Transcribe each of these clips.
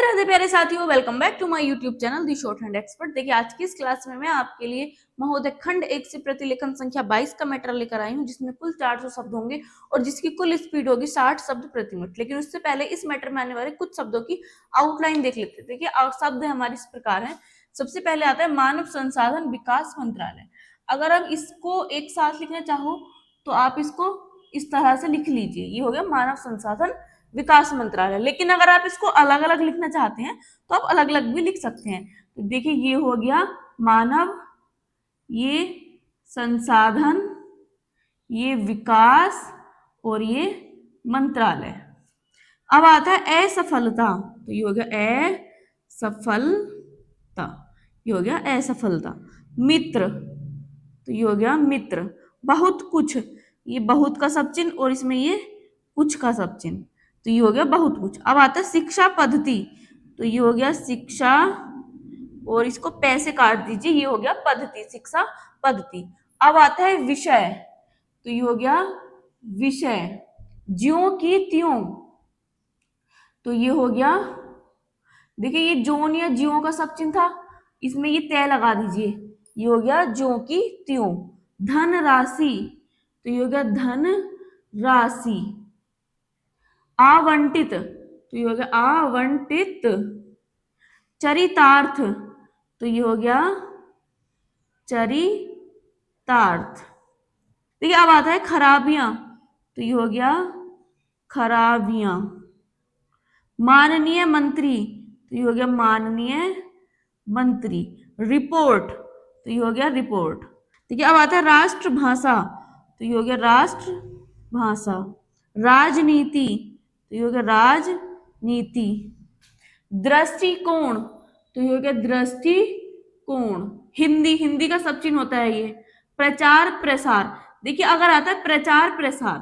राधे प्यारे साथियों, welcome back to my YouTube channel the short hand expert. देखिए आज की इस क्लास में मैं आपके लिए महोदय खंड 1 से प्रतिलेखन संख्या 22 का मैटर लेकर आई हूं, जिसमें कुल 400 शब्द होंगे और जिसकी कुल स्पीड होगी 60 शब्द प्रति मिनट। लेकिन उससे पहले इस मैटर में आने वाले कुछ शब्दों की आउटलाइन देख लेते हैं। देखिए शब्द हमारे इस प्रकार है। सबसे पहले आता है मानव संसाधन विकास मंत्रालय। अगर आप इसको एक साथ लिखना चाहो तो आप इसको इस तरह से लिख लीजिए, ये हो गया मानव संसाधन विकास मंत्रालय। लेकिन अगर आप इसको अलग अलग लिखना चाहते हैं तो आप अलग अलग भी लिख सकते हैं। तो देखिए ये हो गया मानव, ये संसाधन, ये विकास और ये मंत्रालय। अब आता है असफलता, तो ये हो गया असफलता, ये हो गया असफलता। मित्र, तो ये हो गया मित्र। बहुत कुछ, ये बहुत का सब चिन्ह और इसमें ये कुछ का सब चिन्ह, तो ये हो गया बहुत कुछ। अब आता है शिक्षा पद्धति, तो ये हो गया शिक्षा और इसको पैसे काट दीजिए, ये हो गया पद्धति, शिक्षा पद्धति। अब आता है विषय, तो ये हो गया विषय। ज्यों की त्यों, तो ये हो गया, देखिए ये जोन या ज्यों का सब चिन्ह था, इसमें ये तय लगा दीजिए, ये हो गया ज्यों की त्यों। धन राशि, तो ये हो गया धन राशि। आवंटित, तो ये हो गया आवंटित। चरितार्थ, तो ये हो गया चरितार्थ। देखिए अब आता है खराबियां, तो ये हो गया खराबियां। माननीय मंत्री, तो ये हो गया माननीय मंत्री। रिपोर्ट, तो ये हो गया रिपोर्ट। देखिए अब आता है राष्ट्रभाषा, तो ये हो गया राष्ट्रभाषा। राजनीति, तो ये हो गया राजनीति। दृष्टिकोण, तो ये हो गया दृष्टिकोण। हिंदी, हिंदी का सब चिन्ह होता है ये। प्रचार प्रसार, देखिए अगर आता है प्रचार प्रसार,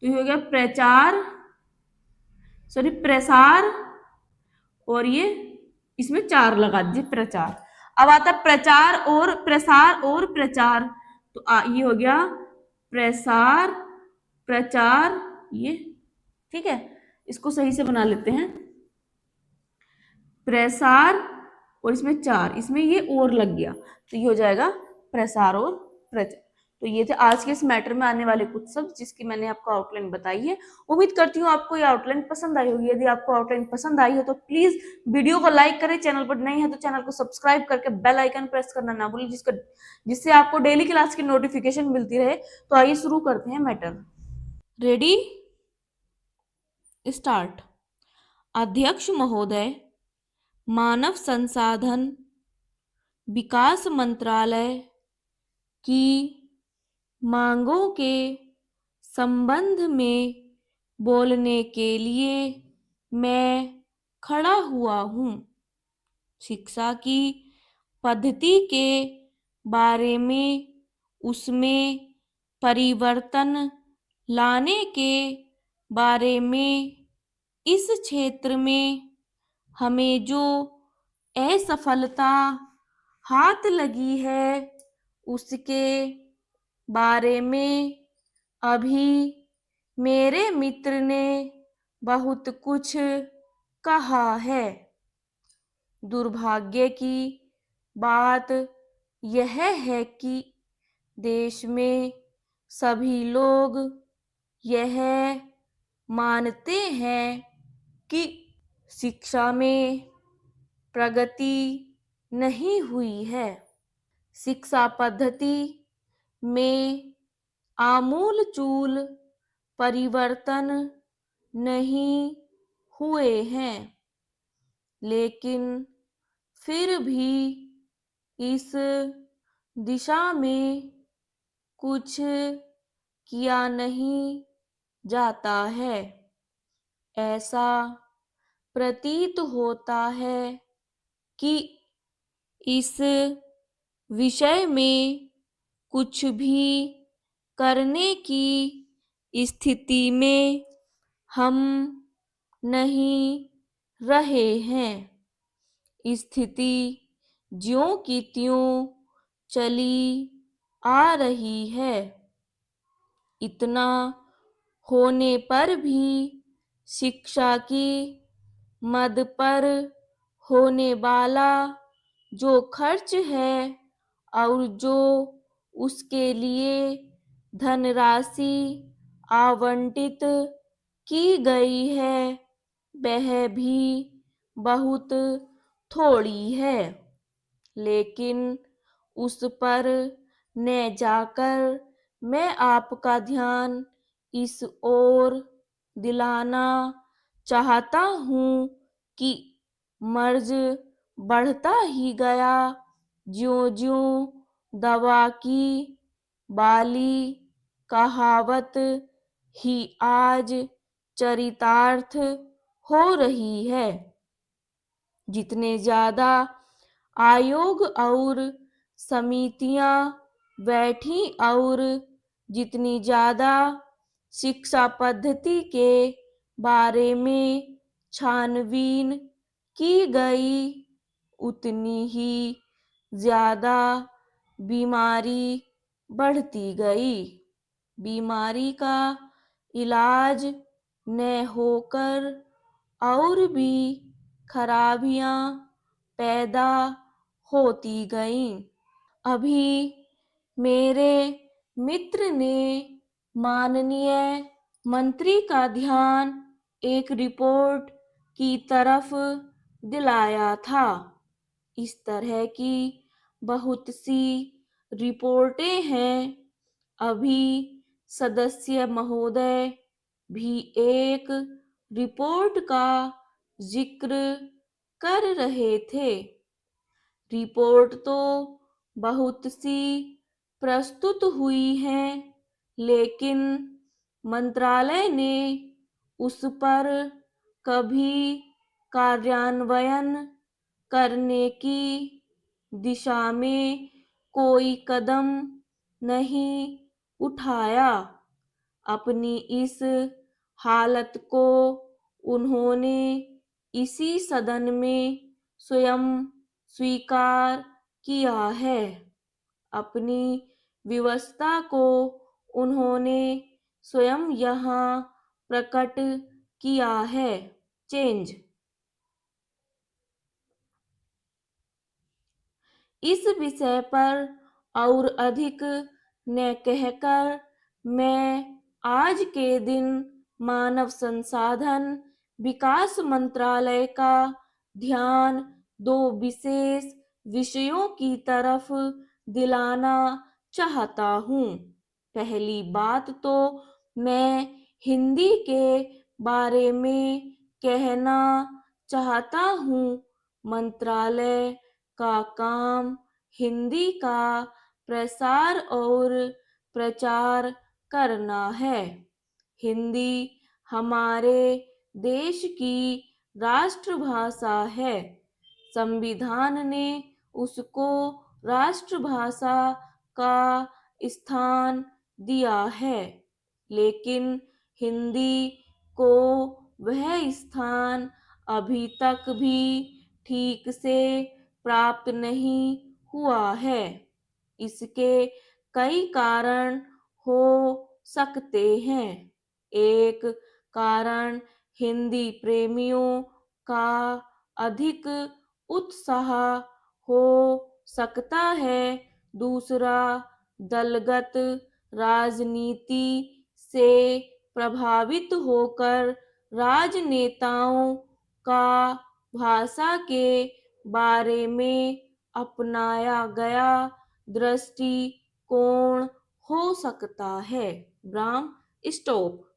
तो ये हो गया प्रचार, सॉरी प्रसार, और ये इसमें 4 लगा दीजिए प्रचार। अब आता है प्रचार और प्रसार और प्रचार, तो ये हो गया प्रसार प्रचार, ये ठीक है। इसको सही से बना लेते हैं, प्रसार और इसमें 4, इसमें ये और लग गया, तो ये हो जाएगा प्रसार और प्रचार। तो ये थे आज के इस मैटर में आने वाले कुछ शब्द जिसकी मैंने आपको आउटलाइन बताई है। उम्मीद करती हूँ आपको ये आउटलाइन पसंद आई होगी। यदि आपको आउटलाइन पसंद आई है तो प्लीज वीडियो को लाइक करें, चैनल पर नए हैं तो चैनल को सब्सक्राइब करके बेल आइकन प्रेस करना ना भूलें, जिससे आपको डेली क्लास की नोटिफिकेशन मिलती रहे। तो आइए शुरू करते हैं मैटर। Ready, start. अध्यक्ष महोदय, मानव संसाधन विकास मंत्रालय की मांगों के संबंध में बोलने के लिए मैं खड़ा हुआ हूँ। शिक्षा की पद्धति के बारे में, उसमें परिवर्तन लाने के बारे में, इस क्षेत्र में हमें जो असफलता हाथ लगी है उसके बारे में अभी मेरे मित्र ने बहुत कुछ कहा है। दुर्भाग्य की बात यह है कि देश में सभी लोग यह मानते हैं कि शिक्षा में प्रगति नहीं हुई है। शिक्षा पद्धति में आमूलचूल परिवर्तन नहीं हुए हैं, लेकिन फिर भी इस दिशा में कुछ किया नहीं जाता है। ऐसा प्रतीत होता है कि इस विषय में कुछ भी करने की स्थिति में हम नहीं रहे हैं। स्थिति ज्यों की त्यों चली आ रही है। इतना होने पर भी शिक्षा की मद पर होने वाला जो खर्च है और जो उसके लिए धनराशि आवंटित की गई है वह भी बहुत थोड़ी है, लेकिन उस पर न जाकर मैं आपका ध्यान इस ओर दिलाना चाहता हूँ कि मर्ज बढ़ता ही गया ज्यों-ज्यों दवा की बाली कहावत ही आज चरितार्थ हो रही है। जितने ज्यादा आयोग और समितियां बैठी और जितनी ज्यादा शिक्षा पद्धति के बारे में छानबीन की गई उतनी ही ज्यादा बीमारी बढ़ती गई। बीमारी का इलाज न होकर और भी खराबियां पैदा होती गईं। अभी मेरे मित्र ने माननीय मंत्री का ध्यान एक रिपोर्ट की तरफ दिलाया था। इस तरह की बहुत सी रिपोर्टें हैं। अभी सदस्य महोदय भी एक रिपोर्ट का जिक्र कर रहे थे। रिपोर्ट तो बहुत सी प्रस्तुत हुई हैं, लेकिन मंत्रालय ने उस पर कभी कार्यान्वयन करने की दिशा में कोई कदम नहीं उठाया। अपनी इस हालत को उन्होंने इसी सदन में स्वयं स्वीकार किया है। अपनी विवशता को उन्होंने स्वयं यहाँ प्रकट किया है। चेंज इस विषय पर और अधिक न कहकर मैं आज के दिन मानव संसाधन विकास मंत्रालय का ध्यान दो विशेष विषयों की तरफ दिलाना चाहता हूँ। पहली बात तो मैं हिंदी के बारे में कहना चाहता हूँ। मंत्रालय का काम हिंदी का प्रसार और प्रचार करना है। हिंदी हमारे देश की राष्ट्रभाषा है। संविधान ने उसको राष्ट्रभाषा का स्थान दिया है, लेकिन हिंदी को वह स्थान अभी तक भी ठीक से प्राप्त नहीं हुआ है। इसके कई कारण हो सकते हैं। एक कारण हिंदी प्रेमियों का अधिक उत्साह हो सकता है। दूसरा, दलगत राजनीति से प्रभावित होकर राजनेताओं का भाषा के बारे में अपनाया गया दृष्टिकोण हो सकता है। ब्राह्म स्टॉप।